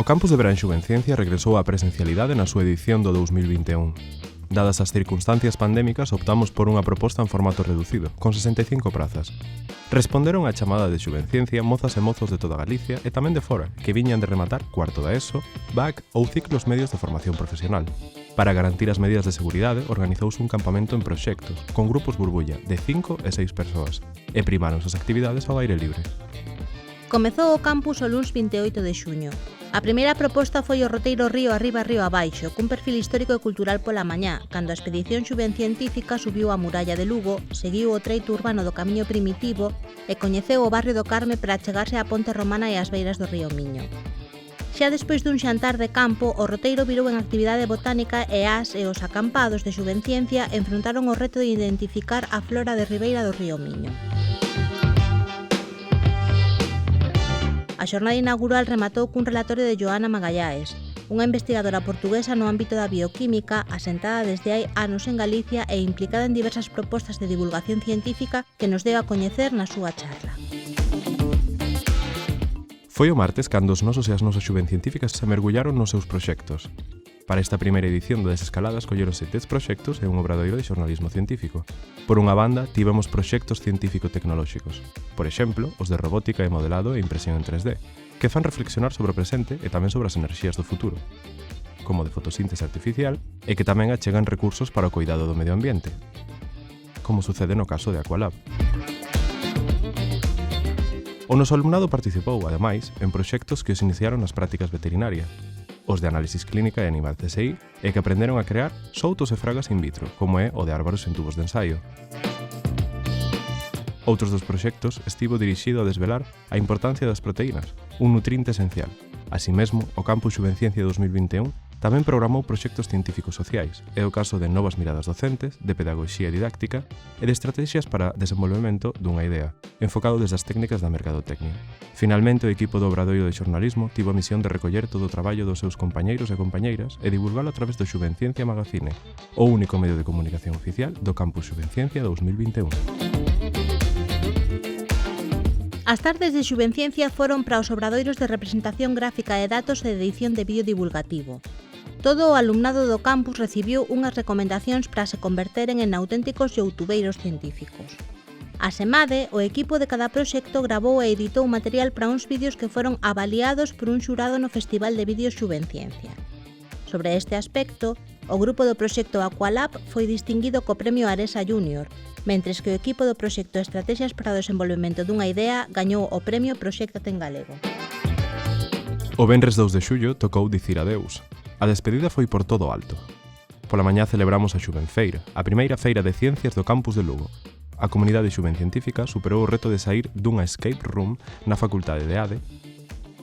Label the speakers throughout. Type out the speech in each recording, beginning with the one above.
Speaker 1: Campus de Verán Xuvenciencia regresou á presencialidade na súa edición do 2021. Dadas as circunstancias pandémicas, optamos por unha proposta en formato reducido, con 65 prazas. Responderon á chamada de Xuvenciencia mozas e mozos de toda Galicia e tamén de fora, que viñan de rematar cuarto da ESO, BAC ou ciclos medios de formación profesional. Para garantir as medidas de seguridade, organizouse un campamento en proxectos, con grupos burbulla de 5 e 6 persoas, e primáronse as actividades ao aire libre.
Speaker 2: Comezou o campus o luns 28 de xuño. A primeira proposta foi o roteiro Río Arriba, Río Abaixo, cun perfil histórico e cultural pola mañá, cando a expedición xuvencientífica subiu a muralla de Lugo, seguiu o treito urbano do Camiño Primitivo e coñeceu o barrio do Carme para chegarse á Ponte Romana e ás beiras do río Miño. Xa despois dun xantar de campo, o roteiro virou en actividade botánica e as e os acampados de Xuvenciencia enfrontaron o reto de identificar a flora de ribeira do río Miño. A xornada inaugural rematou cun relatorio de Joana Magallaes, unha investigadora portuguesa no ámbito da bioquímica asentada desde hai anos en Galicia e implicada en diversas propostas de divulgación científica que nos deu a coñecer na súa charla.
Speaker 1: Foi o martes cando os nosos e as nosas xuvencientíficas se mergullaron nos seus proxectos. Para esta primeira edición do Desescalada escolleronse 10 proxectos e un obradoiro de xornalismo científico. Por unha banda, tivemos proxectos científico-tecnolóxicos, por exemplo, os de robótica e modelado e impresión en 3D, que fan reflexionar sobre o presente e tamén sobre as enerxías do futuro, como de fotosíntese artificial, e que tamén achegan recursos para o cuidado do medio ambiente, como sucede no caso de Aqualab. O noso alumnado participou, ademais, en proxectos que os iniciaron nas prácticas veterinarias, os de análisis clínica e animal CSI, e que aprenderon a crear soutos e fragas in vitro, como é o de árboles en tubos de ensaio. Outros dos proxectos estivo dirixido a desvelar a importancia das proteínas, un nutriente esencial. Así mesmo, o Campus Xuvenciencia 2021 tamén programou proxectos científicos sociais, é o caso de novas miradas docentes, de pedagogía didáctica e de estrategias para desenvolvemento dunha idea, enfocado desde as técnicas da mercadotecnia. Finalmente, o equipo do Obradoiro de Xornalismo tivo a misión de recoller todo o traballo dos seus compañeiros e compañeiras e divulgalo a través do Xuvenciencia Magazine, o único medio de comunicación oficial do Campus Xuvenciencia 2021.
Speaker 2: As tardes de Xuvenciencia foron para os obradoiros de representación gráfica e datos e de edición de vídeo divulgativo. Todo o alumnado do campus recibiu unhas recomendacións para se converteren en auténticos youtubeiros científicos. Asemade, o equipo de cada proxecto gravou e editou material para uns vídeos que foron avaliados por un xurado no Festival de Vídeos Xuvenciencia. Sobre este aspecto, o grupo do proxecto Aqualab foi distinguido co Premio Aresa Junior, mentres que o equipo do proxecto Estrategias para o Desenvolvemento dunha Idea gañou o Premio Proxéctate en Galego.
Speaker 1: O venres 2 de xullo tocou dicir adeus. A despedida foi por todo alto. Pola mañá celebramos a Xuvenfeira, a primeira feira de ciencias do campus de Lugo. A comunidade xuvencientífica superou o reto de saír dunha escape room na Facultade de ADE,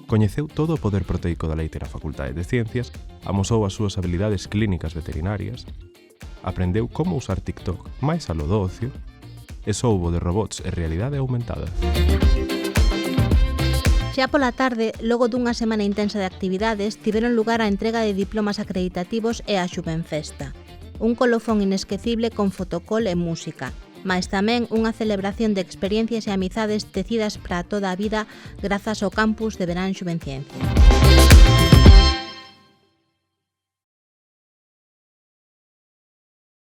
Speaker 1: coñeceu todo o poder proteico da leite na Facultade de Ciencias, amosou as súas habilidades clínicas veterinarias, aprendeu como usar TikTok máis aló do ocio e soubo de robots e realidade aumentada.
Speaker 2: Xa pola tarde, logo dunha semana intensa de actividades, tiveron lugar a entrega de diplomas acreditativos e a Xuvenfesta, un colofón inesquecible con fotocol e música, mais tamén unha celebración de experiencias e amizades tecidas para toda a vida grazas ao Campus de Verán Xuvenciencia.